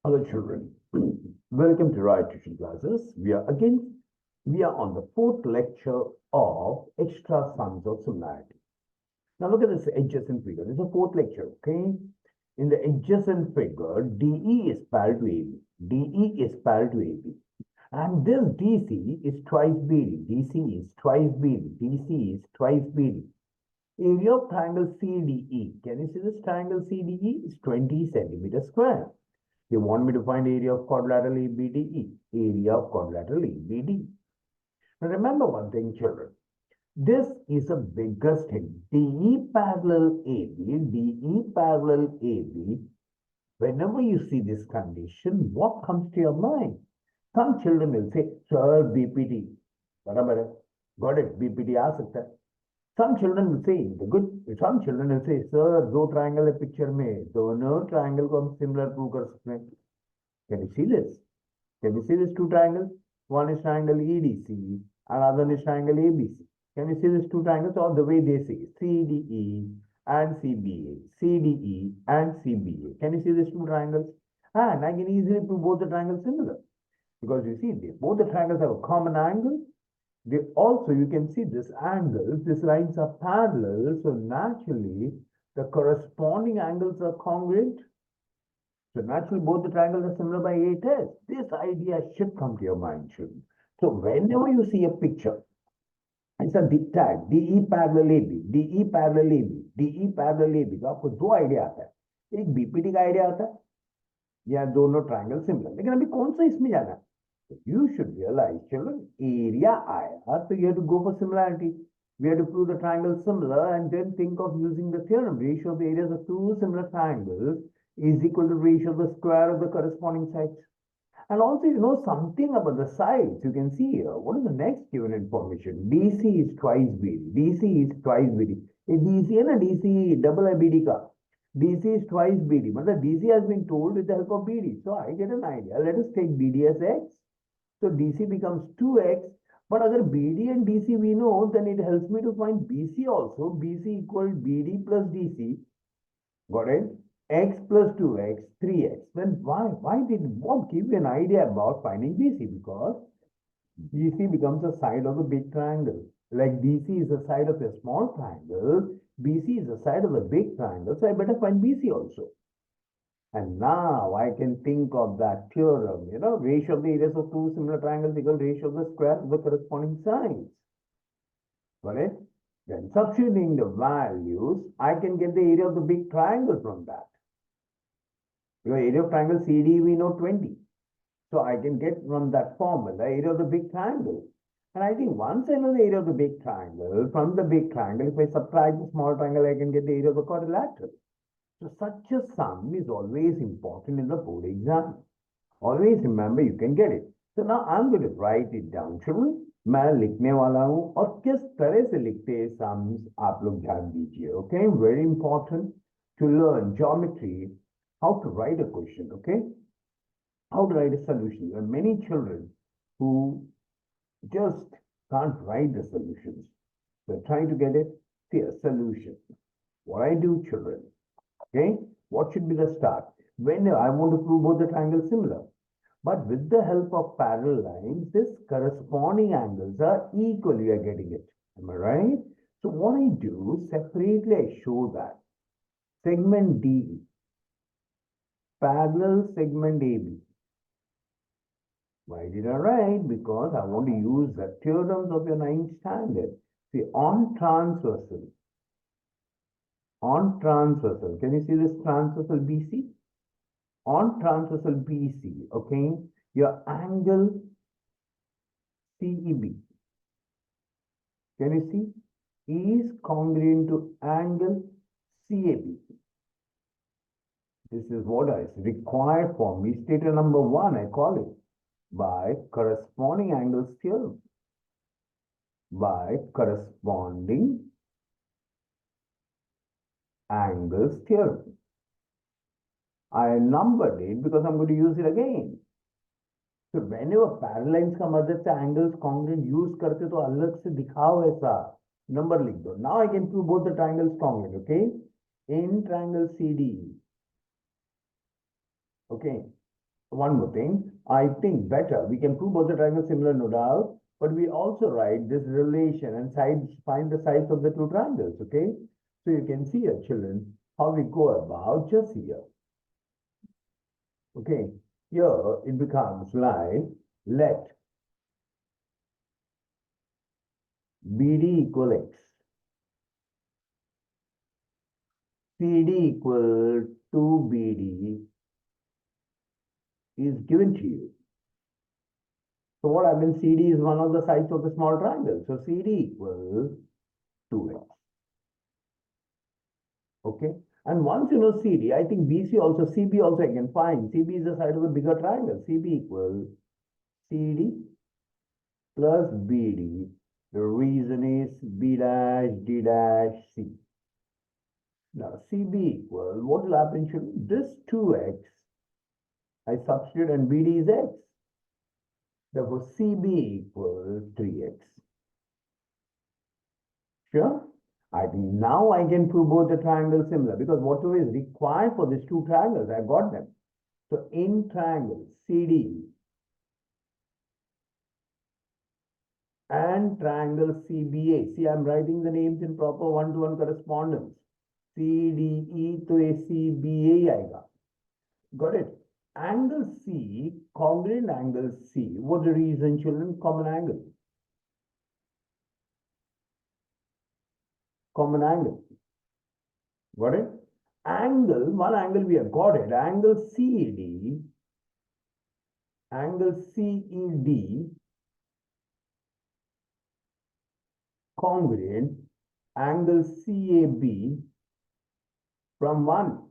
Hello children, welcome to Right Tuition Classes. We are on the fourth lecture of extra sums of similarity. Now look at this adjacent figure. This is a fourth lecture, okay? In the adjacent figure, DE is parallel to AB. DE is parallel to AB. And this DC is twice BD. DC is twice BD. DC is twice BD. Area of triangle CDE. Can you see this triangle CDE? Is 20 centimeters square. They want me to find area of quadrilateral ABDE. Area of quadrilateral ABD. Now remember one thing, children. This is the biggest thing. DE parallel AB, DE parallel AB. Whenever you see this condition, what comes to your mind? Some children will say, sir, BPT. Got it, BPT aa sakta hai. Some children will say, some children will say, sir, दो triangle है picture में, दोनों triangle को हम similar prove कर सकते हैं. Can you see this? Can you see these two triangles? One is triangle EDC, another is triangle ABC. Can you see these two triangles? Or the way they say, CDE and CBA, CDE and CBA. Can you see these two triangles? And I can easily prove both the triangles similar. Because you see, both the triangles have a common angle. They also, you can see this angle, these lines are parallel, so naturally the corresponding angles are congruent. So naturally both the triangles are similar by 8 tests. This idea should come to your mind, children. So whenever you see a picture, it's a tag, DE parallel AB, DE parallel AB, DE parallel AB, तो आपको दो idea आता है. एक BPT का idea आता है या दोनों ट्रायंगल सिमिलर. लेकिन अभी कौन सा इसमें जाना है? You should realize, children, area आया, so you have to go for similarity. We have to prove the triangle similar and then think of using the theorem. Ratio of the areas of two similar triangles is equal to ratio of the square of the corresponding sides. And also, you know something about the sides. You can see here. What is the next given information? DC is twice BD. DC is twice BD. DC and DC double BD ka. DC is twice BD. But the DC has been told with the help of BD. So I get an idea. Let us take BD as X. So DC becomes 2x, but अगर BD and DC we know, then it helps me to find BC also. BC equal BD plus DC. Got it? X plus 2x, 3x. Then what give you an idea about finding BC? Because BC becomes the side of the big triangle. Like DC is the side of a small triangle, BC is the side of the big triangle. So I better find BC also. And now I can think of that theorem, ratio of the areas of two similar triangles equal ratio of the square of the corresponding sides. Got it? Then substituting the values, I can get the area of the big triangle from that. Because area of triangle CD we know 20. So I can get from that formula area of the big triangle. And I think once I know the area of the big triangle, from the big triangle, if I subtract the small triangle, I can get the area of the quadrilateral. So such a sum is always important in the board exam. Always remember you can get it. So now I'm going to write it down. Children, मैं लिखने वाला हूँ और किस तरह से लिखते हैं sums आप लोग ध्यान दीजिए. Okay, very important to learn geometry, how to write a question. Okay, how to write a solution. There are many children who just can't write the solutions. They're trying to get it. See a solution. What I do, children. Okay, what should be the start? When I want to prove both the triangles similar, but with the help of parallel lines, this corresponding angles are equal. You are getting it. Am I right? So what I do, separately I show that segment DE, parallel segment AB. Why did I write? Because I want to use the theorems of your 9th standard. See, on transversal, can you see this transversal BC? On transversal BC, okay, your angle CEB, can you see, is congruent to angle CAB. This is what is required for me. Statement number 1, I call it, by corresponding angles theorem. By corresponding angles theorem. I numbered it because I'm going to use it again. So whenever parallel lines का मदद से angles congruent use करते तो अलग से दिखाओ ऐसा number लिख दो. Now I can prove both the triangles congruent. Okay, in triangle CDE. Okay, one more thing. I think better. We can prove both the triangles similar, no doubt. But we also write this relation and find the sides of the two triangles. Okay. So you can see here, children, how we go about just here. Okay. Here it becomes like let BD equal X, CD equal to BD is given to you. So what happens? CD is one of the sides of the small triangle. So CD equals 2X. Okay. And once you know CD, I think BC also, CB also I can find. CB is the side of the bigger triangle. CB equals CD plus BD. The reason is B dash, D dash, C. Now CB equals, what will happen should this 2X, I substitute and BD is X. Therefore CB equals 3X. Sure? I think now I can prove both the triangles similar because whatever is required for these two triangles, I got them. So in triangle CD and triangle CBA, see I'm writing the names in proper one-to-one correspondence. CDE to a CBA आएगा. Got it? Angle C, congruent angle C. What's the reason, children? Common angle. Common angle. Got it? Angle, one angle we have got it. Angle CED, congruent angle CAB from 1.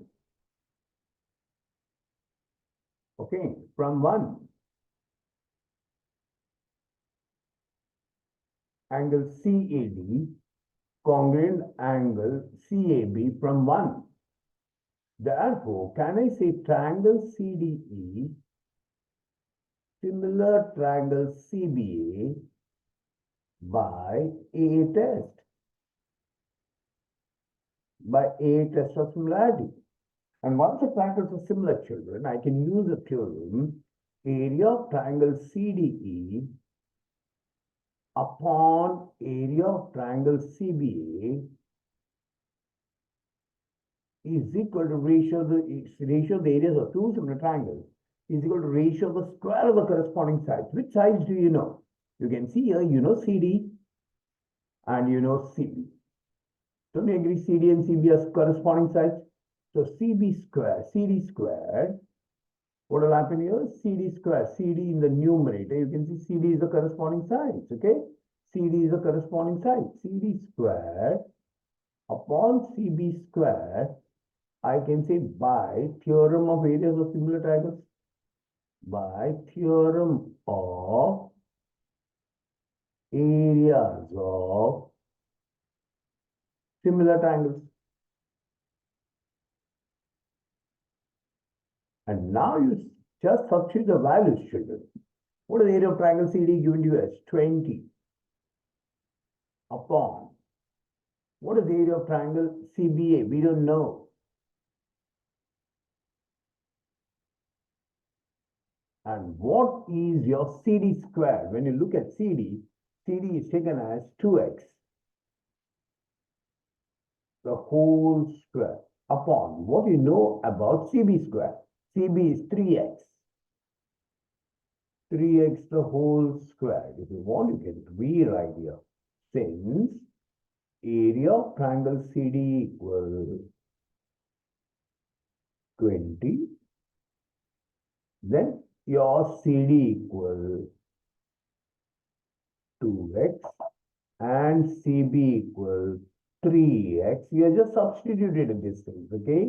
Okay, from 1. Angle CAD, congruent angle CAB from 1. Therefore, can I say triangle CDE, similar triangle CBA by A test? By A test of similarity. And once the triangles are similar, children, I can use the theorem area of triangle CDE upon area of triangle CBA is equal to ratio of the areas of two similar triangles is equal to ratio of the square of the corresponding sides. Which sides do you know? You can see here, you know CD and you know CB. Don't you agree CD and CB are corresponding sides? So CD squared, what will happen here? CD squared, CD in the numerator, you can see CD is the corresponding sides, okay? CD is the corresponding side. CD squared upon CB squared, I can say by theorem of areas of similar triangles. By theorem of areas of similar triangles. And now you just substitute the values, children. What is the area of triangle CD given to you as 20 upon? What is the area of triangle CBA? We don't know. And what is your CD squared? When you look at CD, CD is taken as 2x. The whole square upon what you know about CB square. CB is 3x. 3x the whole square. If you want, you can rewrite here. Since area of triangle CD equals 20, then your CD equals 2x and CB equals 3x. You have just substituted these things, okay?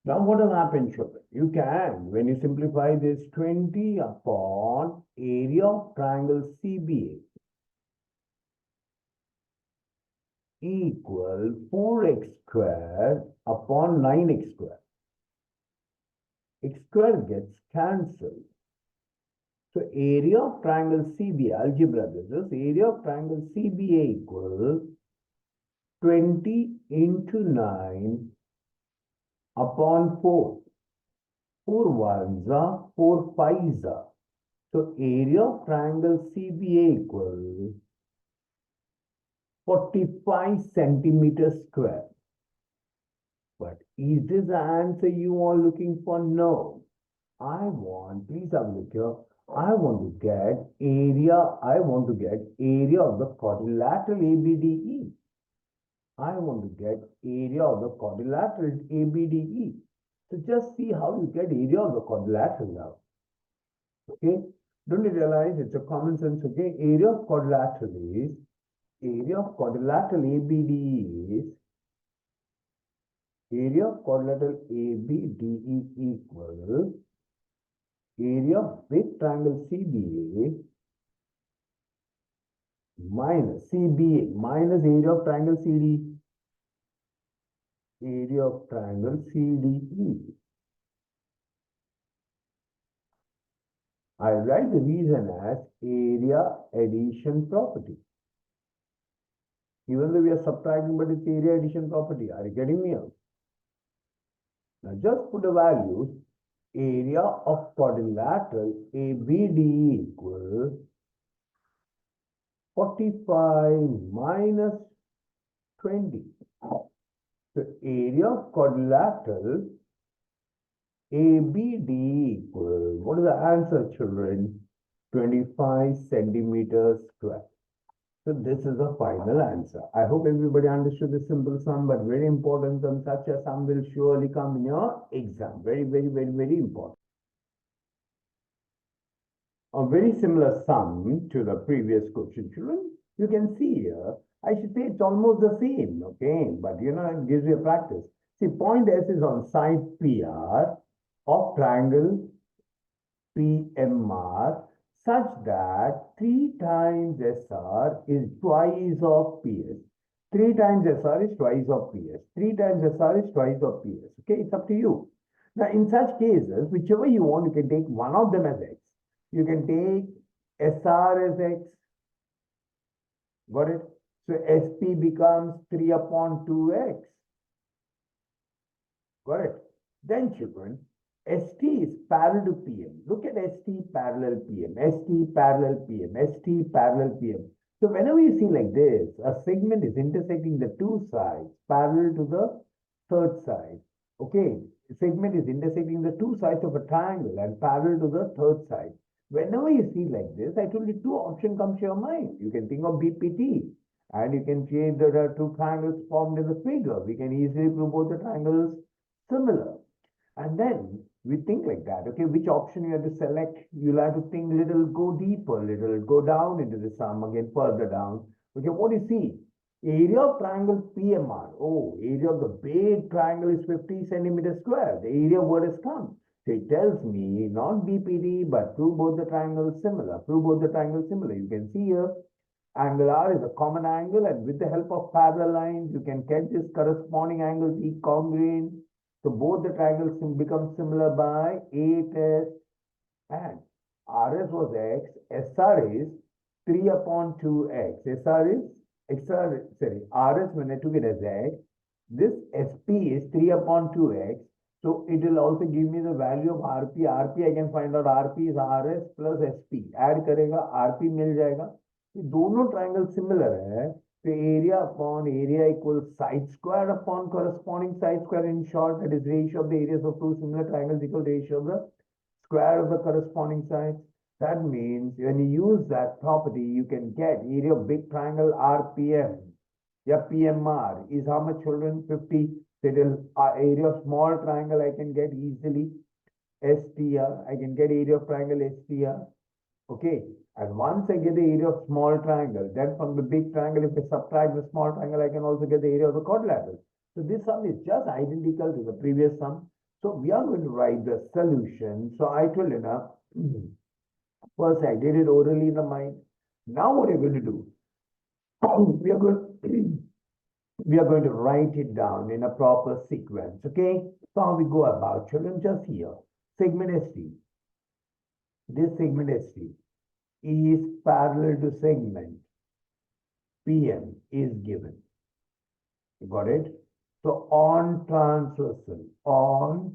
Now what will happen, children? You can, when you simplify this, 20 upon area of triangle CBA equal 4x squared upon 9x squared. X squared gets cancelled. So area of triangle CBA, algebra this is, area of triangle CBA equals 20 into 9 upon 4. 4 ones are 4 fives are. So area of triangle CBA equals 45 centimeters square. But is this the answer you are looking for? No. Please have a look here. I want to get area of the quadrilateral ABDE. I want to get area of the quadrilateral ABDE. So just see how you get area of the quadrilateral now. Okay? Don't you realize it's a common sense, okay? Area of quadrilateral ABDE is area of quadrilateral ABDE equals area of big triangle CBA minus CBA minus area of triangle CD. Area of triangle CDE. I write the reason as area addition property. Even though we are subtracting, but it's area addition property. Are you getting me out? Now just put the values. Area of quadrilateral ABDE equals 45 minus 20. So area of quadrilateral ABDE equals, what is the answer, children? 25 centimeters square. So this is the final answer. I hope everybody understood this simple sum, but very important sum. Such a sum will surely come in your exam. Very, very, very, very important. A very similar sum to the previous question, children. You can see here, I should say it's almost the same, okay? But it gives you a practice. See, point S is on side PR of triangle PMR such that 3 times SR is twice of PS. 3 times SR is twice of PS. 3 times SR is twice of PS. Okay, it's up to you. Now, in such cases, whichever you want, you can take one of them as X. You can take SR as X. Got it? So SP becomes 3 upon 2X. Got it? Then, children, ST is parallel to PM. Look at ST parallel PM, ST parallel PM, ST parallel PM. So whenever you see like this, a segment is intersecting the two sides parallel to the third side. Okay, segment is intersecting the two sides of a triangle and parallel to the third side. Whenever you see like this, I told you 2 options come to your mind. You can think of BPT and you can change the 2 triangles formed in the figure. We can easily prove both the triangles similar. And then we think like that, okay, which option you have to select? You'll have to think little, go deeper, little, go down into the sum, again further down. Okay, what do you see? Area of triangle PMR. Oh, area of the big triangle is 50 centimeters square. The area word has come. So it tells me not BPD, but prove both the triangles similar. Prove both the triangles similar. You can see here, angle R is a common angle, and with the help of parallel lines, you can get this corresponding angles congruent. So both the triangles become similar by 8S, and RS was X, SR is 3 upon 2X. RS when I took it as X, this SP is 3 upon 2X. So it will also give me the value of RP. RP I can find out RP is RS plus SP. Add करेगा RP मिल जाएगा. ये दोनों triangle similar है. So area upon area equals side square upon corresponding side square. In short, that is ratio of the areas of 2 similar triangles equal ratio of the square of the corresponding sides. That means when you use that property, you can get area of big triangle RPM. Yeah, PMR is how much, children? 50. So it is area of small triangle I can get easily. STR, I can get area of triangle STR. Okay, and once I get the area of small triangle, then from the big triangle, if I subtract the small triangle, I can also get the area of the quadrilateral. So this sum is just identical to the previous sum. So we are going to write the solution. So I told you now, first I did it orally in the mind. Now what are you going to do? We are going to write it down in a proper sequence. Okay, so how we go about, children? Just here, segment ST. This segment ST is parallel to segment PM is given. You got it? So on transversal, on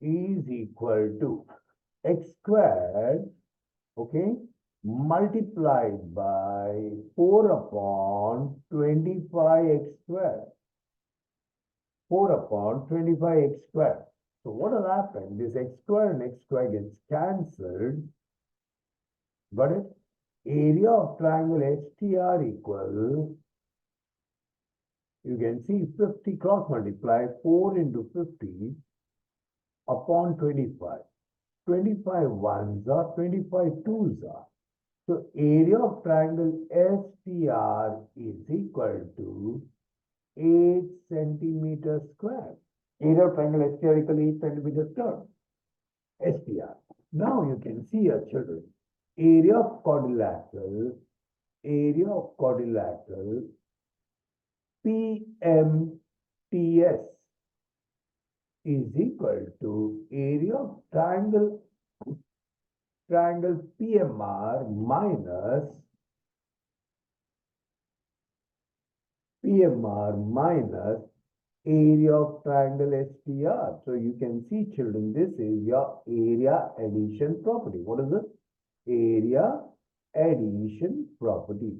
is equal to x squared, okay, multiplied by 4 upon 25x squared. 4 upon 25x squared. So what will happen? This x squared and x squared gets cancelled. Got it? Area of triangle STR equal, you can see 50 cross multiply 4 into 50 upon 25. 25 ones are 25 twos are. So area of triangle STR is equal to 8 centimeters square. Area of triangle STR equal 8 centimeters square. STR. Now you can see here, children, area of quadrilateral PMTS is equal to area of triangle PMR minus area of triangle STR. So you can see, children, this is your area addition property. What is it? Area addition property.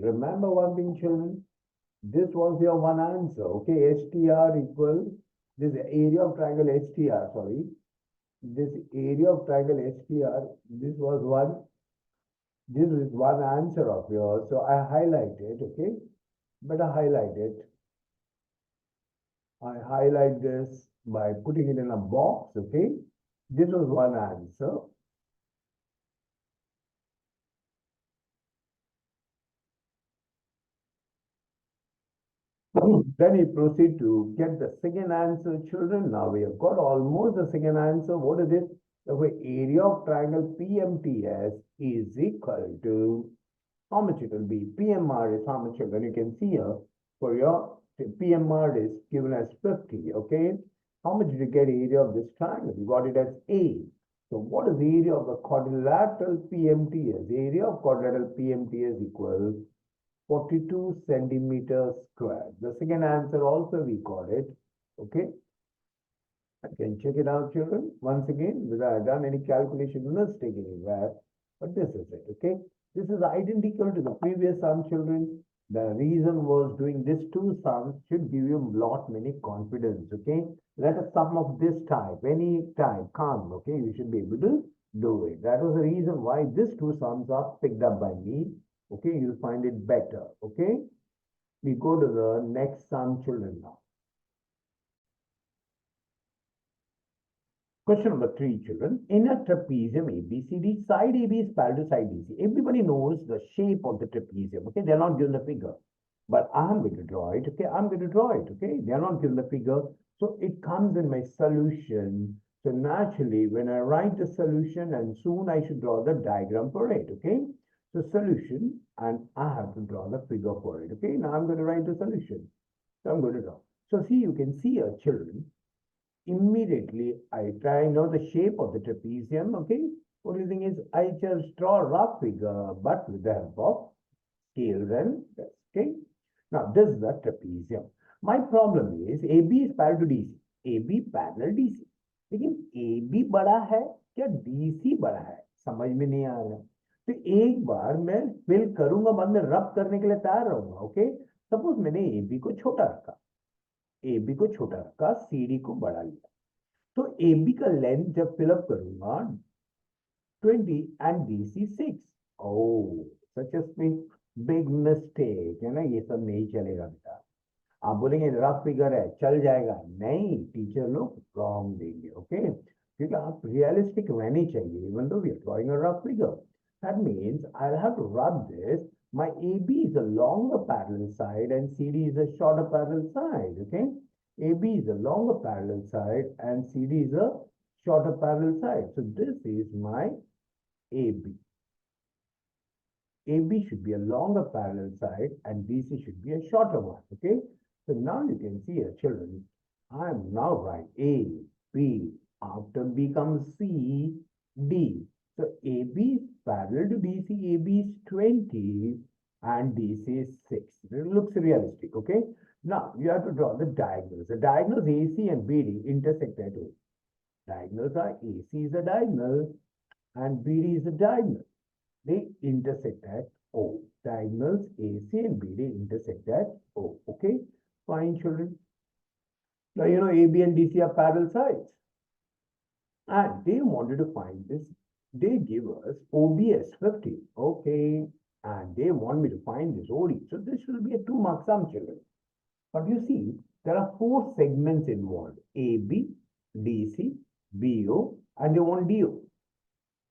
Remember one thing, children. This was your one answer. Okay, STR equal this area of triangle STR. Sorry, this area of triangle STR. This was one. This is one answer of yours. So I highlight it. Okay, better highlight it. I highlight this by putting it in a box. Okay, this was one answer. Then we proceed to get the second answer, children. Now we have got almost the second answer. What is it? The area of triangle PMTS is equal to how much it will be? PMR is how much, children? You can see here for your PMR is given as 50. Okay. How much did you get area of this triangle? You got it as A. So what is the area of the quadrilateral PMTS? The area of quadrilateral PMTS equals 42 centimeters squared. The second answer also we got it. Okay. I can check it out, children. Once again, whether I've done any calculation mistake anywhere, but this is it. Okay. This is identical to the previous sum, children. The reason was doing this two sums should give you many confidence. Okay. Let a sum of this type, any type come. Okay. You should be able to do it. That was the reason why these two sums are picked up by me. Okay, you'll find it better. Okay, we go to the next sum, children, now. Question number 3, children. In a trapezium ABCD, side AB is parallel to side DC. Everybody knows the shape of the trapezium. Okay, they're not given the figure, but I'm going to draw it. Okay, I'm going to draw it. Okay, they're not given the figure, so it comes in my solution. So naturally, when I write the solution, and soon I should draw the diagram for it. Okay. The solution, and I have to draw the figure for it. Okay, now I'm going to write the solution. So I'm going to draw. So see, you can see here, children. Immediately, I try know the shape of the trapezium. Okay, what you think is I just draw a rough figure, but with the help of scales and okay. Now this is the trapezium. My problem is AB is parallel to DC. AB parallel DC. लेकिन AB बड़ा है क्या DC बड़ा है? समझ में नहीं आ रहा. तो एक बार मैं फिल करूंगा, बाद में रब करने के लिए तैयार रहूंगा. ओके, सपोज मैंने AB को छोटा रखा, CD को बड़ा लिया, तो AB का लेंथ जब फिलअप करूंगा 20 and BC 6. Oh, such a big mistake है ना, ये सब नहीं चलेगा बेटा. आप बोलेंगे रफ फिगर है, चल जाएगा. नहीं, टीचर लोग रॉन्ग देंगे. ओके, क्योंकि आप रियलिस्टिक रहने चाहिए. Even though we are drawing a rough figure. That means I'll have to rub this. My AB is a longer parallel side and CD is a shorter parallel side. Okay, AB is a longer parallel side and CD is a shorter parallel side. So this is my AB. AB should be a longer parallel side and BC should be a shorter one. Okay, so now you can see here, children, I am now right A, B, after B comes C, D. So AB is parallel to DC, AB is 20 and DC is 6. It looks realistic. Okay. Now, you have to draw the diagonals. The diagonals AC and BD intersect at O. Diagonals are AC is a diagonal and BD is a diagonal. They intersect at O. Diagonals AC and BD intersect at O. Okay? Fine, children. Now, you know, AB and DC are parallel sides. And they wanted to find this. They give us OBS 50. Okay. And they want me to find this OD. So this will be a 2-mark sum, children. But you see, there are 4 segments involved. AB, DC, BO, and they want DO.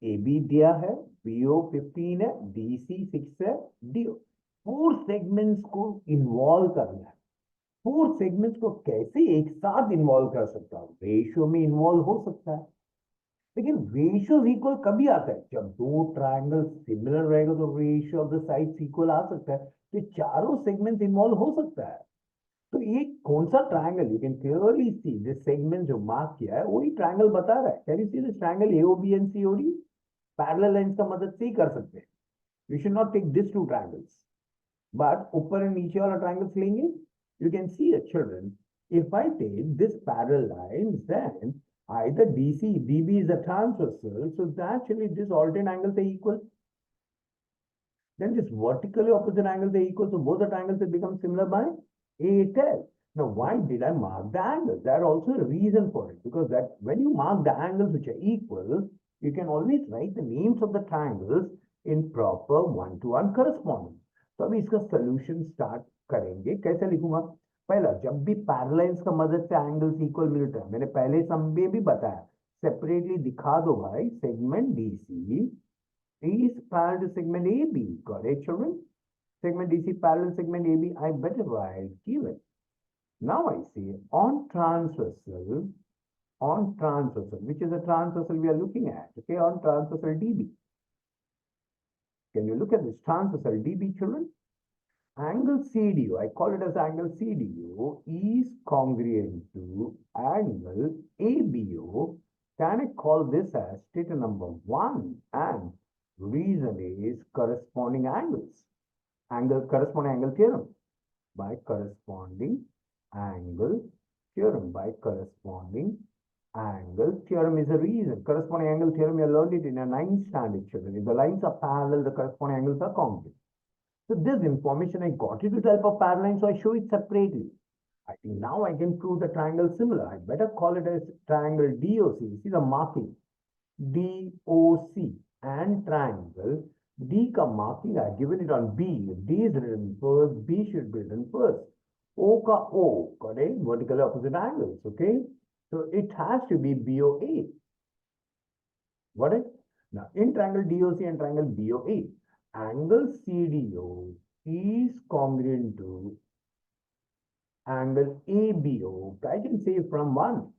AB दिया है, BO 15 है, DC 6 है, DO. 4 segments को involve करना है. 4 segments को कैसे एक साथ involve कर सकता हूँ? रेशियो में involve हो सकता है. लेकिन रेशियो इक्वल कभी आता है जब 2 ट्रायंगल सिमिलर रहेगा तो ratio of the sides equal आ सकता है. तो चारों सेगमेंट्स इन्वॉल्व हो सकता है. तो ये कौन सा triangle? You can clearly see this segment जो मार्क किया है वही ट्रायंगल बता रहा है. Can you see this triangle AOB and COD? Parallel lines का मदद से ही कर सकते हैं. You should not take this 2 triangles but ऊपर एंड नीचे वाला ट्रायंगल्स लेंगे. You can see the children if I take this parallel lines, then either DC, DB is a transversal, so naturally this alternate angles are equal. Then this vertically opposite angles are equal, so both the triangles will become similar by 8L. Now, why did I mark the angles? There are also a reason for it, because that when you mark the angles which are equal, you can always write the names of the triangles in proper one-to-one correspondence. तो अभी इसका solution start करेंगे. कैसे लिखूंगा? पहला, जब भी parallels का मदद से एंगल्स इक्वल मिलते हैं, मैंने पहले सम में भी बताया, सेपरेटली दिखा दो भाई. Segment DC is parallel to segment AB. Correct, children? Segment DC parallel segment AB. I better write given. Now I see on transversal, which is a transversal we are looking at. Okay, on transversal DB. Can you look at this transversal DB, children? Angle CDO, I call it as angle CDO, is congruent to angle ABO. Can I call this as theta number 1? And reason is corresponding angles. Corresponding angle theorem. By corresponding angle theorem. By corresponding angle theorem is a reason. Corresponding angle theorem, you learned it in a 9th standard, children. If the lines are parallel, the corresponding angles are congruent. So this information I got it with the help of parallel line, so I show it separately. I think now I can prove the triangle similar. I better call it as triangle DOC. See the marking. DOC and triangle. D ka marking I have given it on B. If D is written first, B should be written first. O ka O, correct? Vertically opposite angles, okay? So it has to be BOA. Got it? Now in triangle DOC and triangle BOA, angle CDO is congruent to angle ABO. I can say from 1.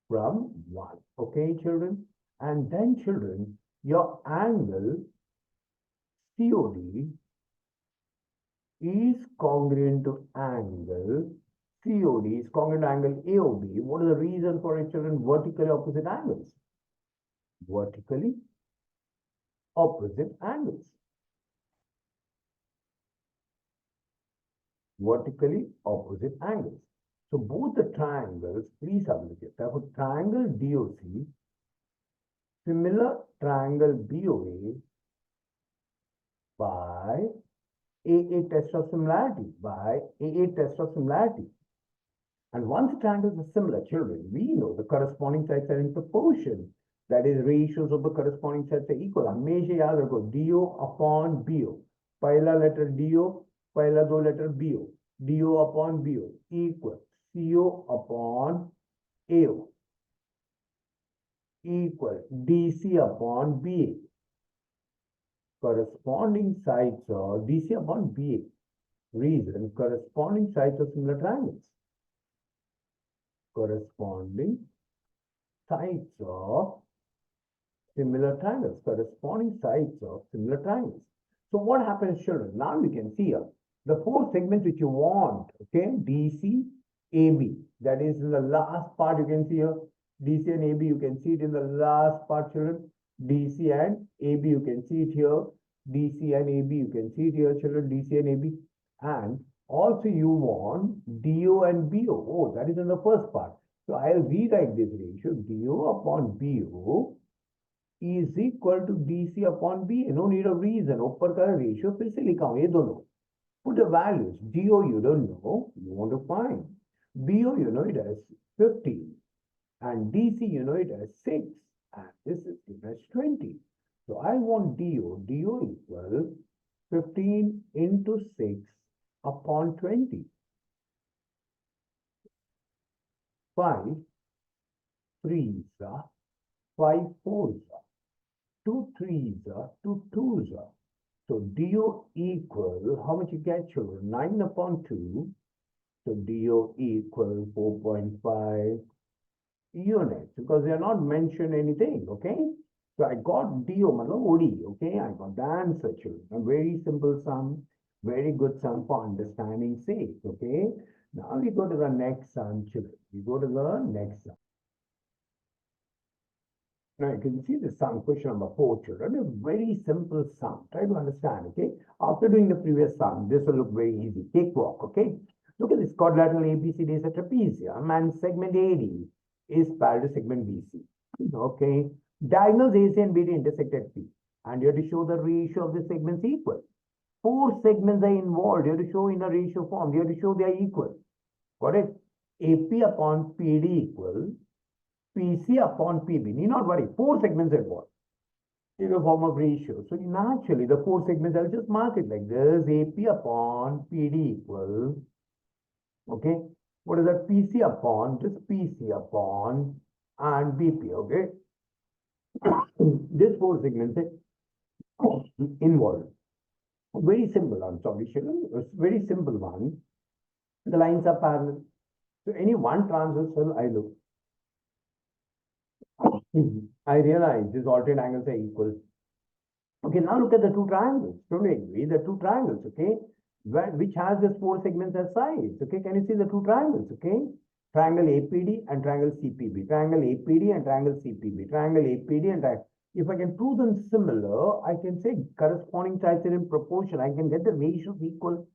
From 1. Okay, children? And then, children, your angle COD is congruent to angle COD is congruent to angle AOB. What is the reason for it, children? Vertically opposite angles. Vertically opposite angles. Vertically opposite angles. So both the triangles, please have a look at that. For triangle DOC, similar triangle BOA by AA test of similarity. By AA test of similarity. And once the triangles are similar, children, we know the corresponding sides are in proportion. That is, ratios of the corresponding sets are equal. हमेशा याद रखो DO upon BO. पहला letter DO, पहला 2 letter BO. DO upon BO equal CO upon AO equal DC upon BA. Corresponding sides of DC upon BA. Reason, corresponding sides of similar triangles. Corresponding sides of similar triangles, corresponding sides of similar triangles. So what happens, children? Now you can see here the 4 segments which you want, okay? DC, AB, that is in the last part. You can see here DC and AB, you can see it in the last part, children. DC and AB, you can see it here. DC and AB, you can see it here, children. DC and AB. And Also, you want DO and BO. Oh, that is in the first part. So I'll rewrite this ratio. DO upon BO is equal to DC upon BA. No need of reason. ऊपर का ratio फिर से लिखा हूँ ये दोनों. Put the values. DO you don't know. You want to find. BO you know it as 15. And DC you know it as 6. And this is given as 20. So I want DO. DO equal 15 into 6 upon 20. 5 3s are 5 4s are 2 3s are 2 2s are. So DO equal, how much you get, children? 9 upon 2. So DO equal 4.5 units because they are not mentioned anything, okay? So I got DO, OD, okay? I got the answer, children. A very simple sum, very good sum for understanding sake, okay? Now we go to the next sum, children. We go to the next sum. Now you can see the sum, question number 4, children. A very simple sum. Try to understand, okay? After doing the previous sum, this will look very easy. Cakewalk, okay? Look at this quadrilateral ABCD is a trapezium and segment AD is parallel to segment BC. Okay. Diagonals AC and BD intersect at P. And you have to show the ratio of the segments equal. 4 segments are involved. You have to show in a ratio form. You have to show they are equal. Got it? AP upon PD equal PC upon PB. Need not worry. 4 segments are involved in a form of ratio. So naturally, the 4 segments, I'll just mark it like this. AP upon PD equal. Okay. What is that? PC upon, just PC upon and BP. Okay. This 4 segments are involved. Very simple. I'm sorry, children. It's very simple one. The lines are parallel. So any one transversal, I look. I realize these alternate angles are equal. Okay, now look at the 2 triangles. Don't you agree? The 2 triangles, okay, which has these 4 segments as sides. Okay, can you see the 2 triangles? Okay, triangle APD and triangle CPB, triangle APD and triangle CPB, triangle APD and triangle. If I can prove them similar, I can say corresponding sides are in proportion. I can get the ratios equal,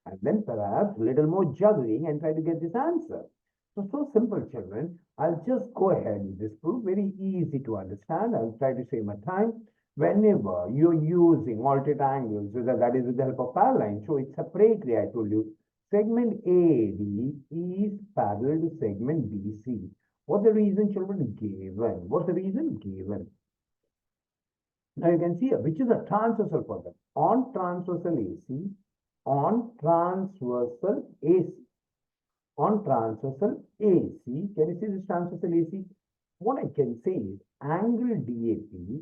and then perhaps a little more juggling and try to get this answer. So simple, children. I'll just go ahead with this proof. Very easy to understand. I'll try to save my time. Whenever you're using alternate angles, whether that is with the help of parallel line, show it separately. I told you, segment AD is parallel to segment BC. What's the reason, children? Given. What's the reason? Given. Now you can see here, which is a transversal for them. On transversal AC, on transversal AC. On transversal AC, can you see this transversal AC? What I can say is angle DAP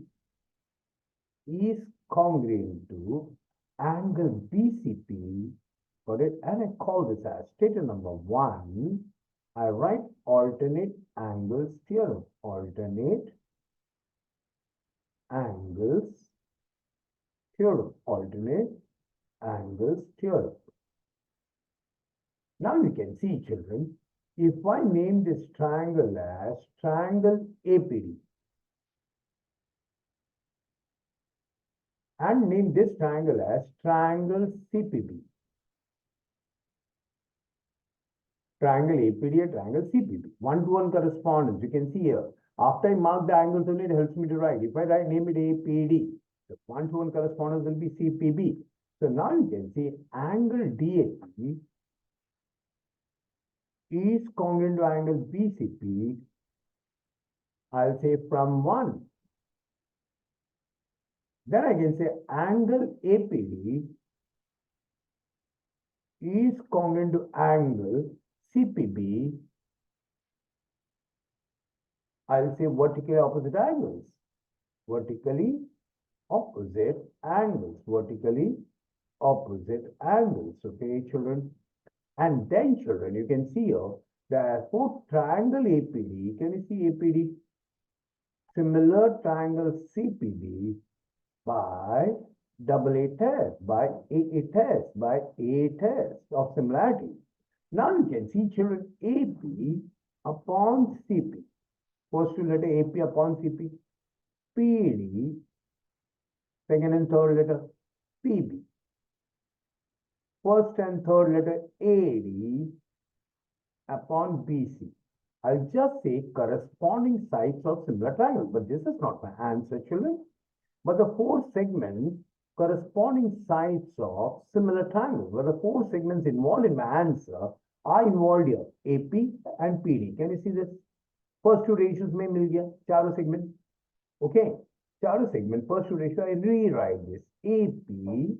is congruent to angle BCP, got it? And I call this as statement number 1. I write alternate angles theorem. Alternate angles theorem. Alternate angles theorem. Now you can see, children, if I name this triangle as triangle APD and name this triangle as triangle CPB, triangle APD and triangle CPB, 1-to-1 correspondence, you can see here. After I mark the angles only, it helps me to write. If I name it APD, the 1-to-1 correspondence will be CPB. So now you can see angle DAP is congruent to angle BCP, I'll say from 1. Then I can say angle APD is congruent to angle CPB, I'll say vertically opposite angles. Vertically opposite angles. Vertically opposite angles. Okay, children. And then, children, you can see here that for triangle APD, can you see APD? Similar triangle CPD by double A test, by A test, by A test of similarity. Now you can see, children, AP upon CP. First two letter AP upon CP. PD, second and third letter PB. first and third letter AD upon BC. I'll just say corresponding sides of similar triangle, but this is not my answer, children. But the four segments corresponding sides of similar triangle, where the four segments involved in my answer are involved here, AP and PD. Can you see this? First two ratios में मिल गया चारों segment. Okay, चारों segment first two ratio. I rewrite this AP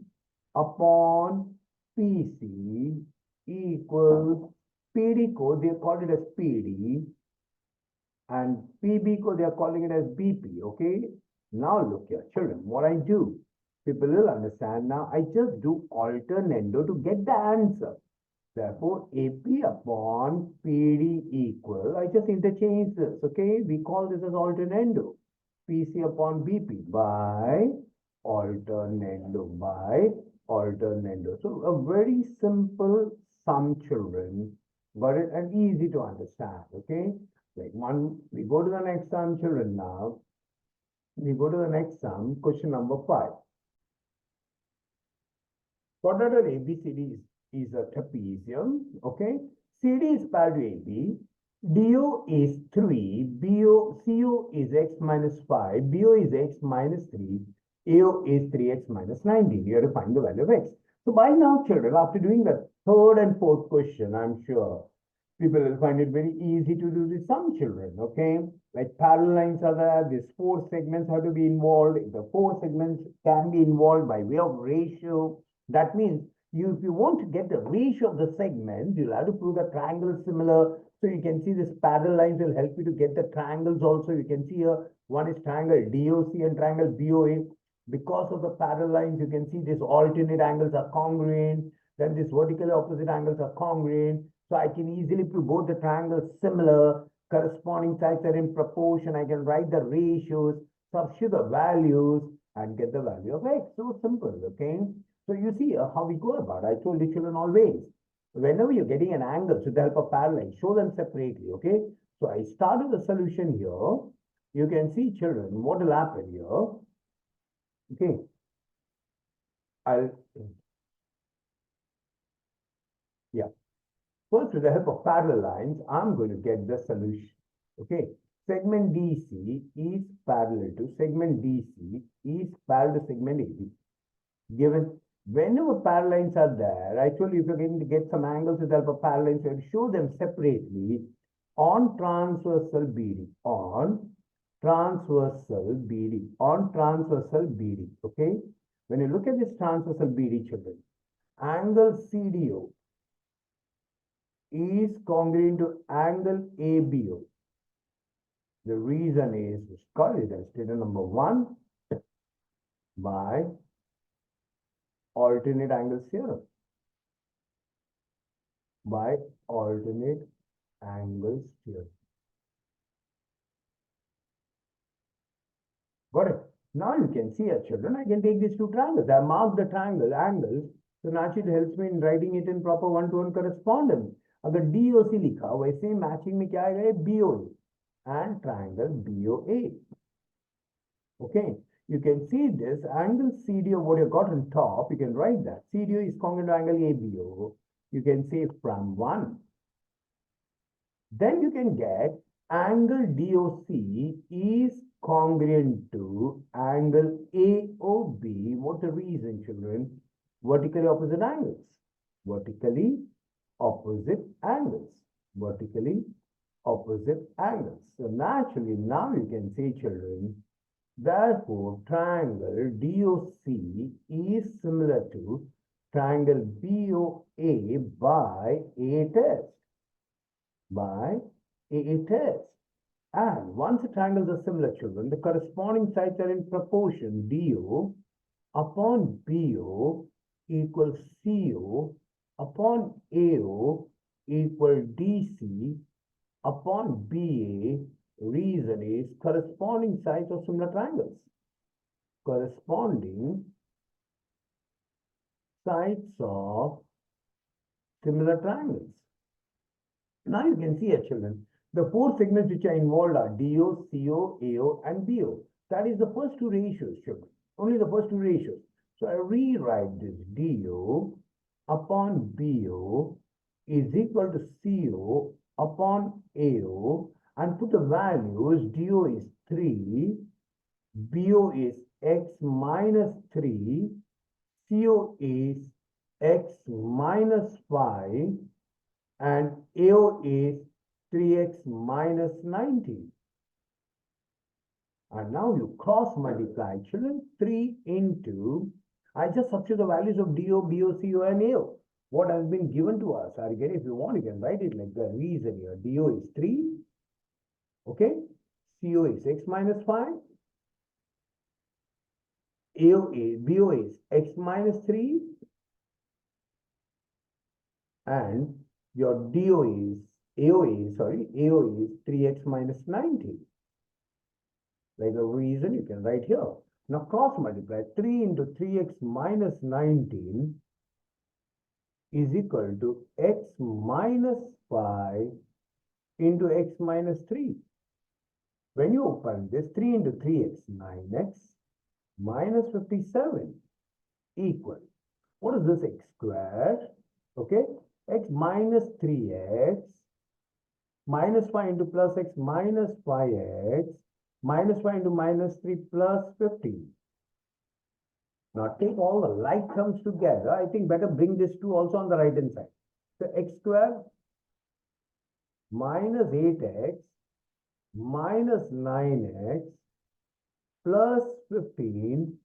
upon PC equals PD को they call it as PD and PB को they are calling it as BP. Okay. Now look here, children, what I do, people will understand now. I just do alternando to get the answer. Therefore, AP upon PD equal, I just interchange this, okay? We call this as alternando. PC upon BP by alternando, So a very simple sum, children, got it, and easy to understand, okay? Like one, we go to the next sum, children, now. We go to the next sum, question number 5. Quadrilateral ABCD is a trapezium, okay? CD is parallel to AB, DO is 3, CO is x minus 5, BO is x minus 3, AO is 3x minus 19. You have to find the value of x. So by now, children, after doing the third and fourth question, I'm sure people will find it very easy to do this sum, children, okay? Like parallel lines are there, these four segments have to be involved. The four segments can be involved by way of ratio. That means if you want to get the ratio of the segments, you'll have to prove the triangle is similar. So you can see this parallel lines will help you to get the triangles also. You can see here, one is triangle DOC and triangle BOA. Because of the parallel lines, you can see these alternate angles are congruent. Then these vertically opposite angles are congruent. So I can easily prove both the triangles similar, corresponding sides are in proportion. I can write the ratios, substitute the values, and get the value of x. So simple, okay? So you see how we go about it. I told the children always, whenever you're getting an angle with the help of parallel, show them separately, okay? So I started the solution here. You can see, children, what will happen here, okay? First, with the help of parallel lines, I'm going to get the solution. Okay. Segment DC is parallel to segment segment AB. Given whenever parallel lines are there, actually, if you're going to get some angles with the help of parallel lines, you have to show them separately on transversal BD. Okay. When you look at this transversal BD, children, angle CDO is congruent to angle ABO. The reason is, it's called it as statement number 1 by alternate angles theorem. By alternate angles theorem. Got it? Now you can see, children, I can take these two triangles. I mark the triangle angles, so naturally it helps me in writing it in proper one-to-one correspondence. अगर DOC लिखा वैसे matching में क्या आएगा BOA and triangle BOA. Okay, you can see this angle CDO, what you got on top, you can write that CDO is congruent to angle ABO. You can say from 1. Then you can get angle DOC is congruent to angle AOB. What's the reason, children? Vertically opposite angles. Vertically opposite angles. So naturally, now you can say, children, therefore, triangle DOC is similar to triangle BOA by A test. And once the triangles are similar, children, the corresponding sides are in proportion. DO upon BO equals CO upon AO equal DC upon BA. Reason is corresponding sides of similar triangles. Corresponding sides of similar triangles. Now you can see here, children, the four segments which are involved are DO, CO, AO, and BO. That is the first two ratios, children. Only the first two ratios. So I rewrite this DO upon BO is equal to CO upon AO, and put the values. DO is 3, BO is x minus 3, CO is x minus 5, and AO is 3x minus 19. And now you cross multiply, children. 3 into, I just substitute the values of DO, BO, CO, and AO. What has been given to us. Again, if you want, you can write it like the reason here. DO is 3. Okay. CO is x minus 5. BO is x minus 3. And your AO is 3x minus 19. Like the reason you can write here. Now cross multiply. 3 into 3x minus 19 is equal to x minus 5 into x minus 3. When you open this, 3 into 3x, 9x minus 57 equal. What is this? X squared. Okay. X minus 3x minus 5 into plus x minus 5x minus 5 into minus 3 plus 15. Now take all the like terms together. I think better bring this 2 also on the right hand side. So x squared minus 8x minus 9x plus 15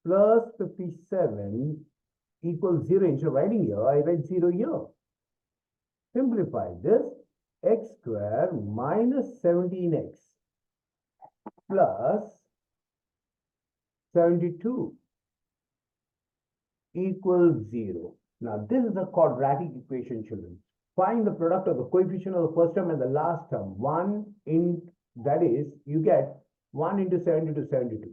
plus 57 equals 0. Instead of writing here, I write 0 here. Simplify this. X squared minus 17x plus 72 equals 0. Now, this is a quadratic equation, children. Find the product of the coefficient of the first term and the last term. That is, you get 1 into 72, 72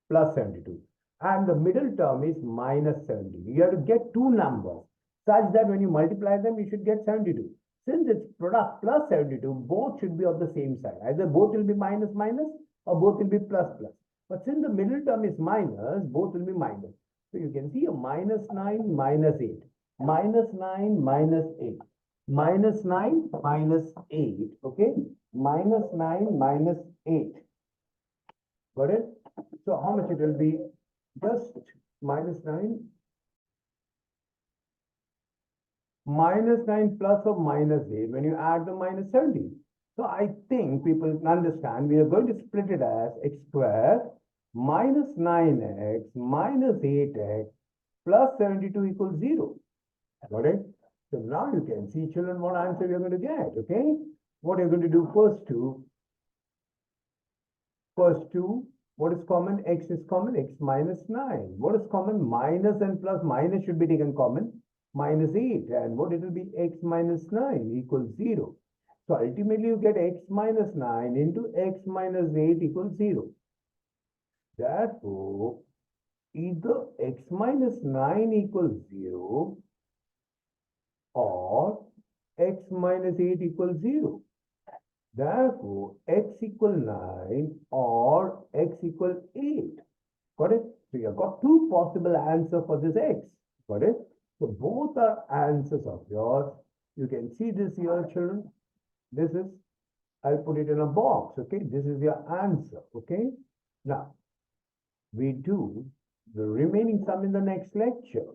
plus 72. And the middle term is minus 17. You have to get two numbers such that when you multiply them, you should get 72. Since it's product plus 72, both should be of the same side. Either both will be minus minus or both will be plus plus. But since the middle term is minus, both will be minus. So you can see a minus 9, minus 8. Minus 9, minus 8. Minus 9, minus 8. Okay? Minus 9, minus 8. Got it? So how much it will be? Just minus 9. Minus 9 plus or minus 8 when you add the minus 17. So I think people understand we are going to split it as x squared minus 9x minus 8x plus 72 equals 0. Got it? So now you can see, children, what answer we are going to get. Okay? What are you going to do? First two. What is common? X is common. X minus 9. What is common? Minus and plus. Minus should be taken common. Minus 8. And what it will be? X minus 9 equals 0. So ultimately you get x minus 9 into x minus 8 equals 0. Therefore, either x minus 9 equals 0 or x minus 8 equals 0. Therefore, x equal 9 or x equal 8. Got it? So you have got two possible answers for this x. Got it? So both are answers of yours. You can see this here, children. This is, I'll put it in a box. Okay? This is your answer. Okay? Now, we do the remaining sum in the next lecture.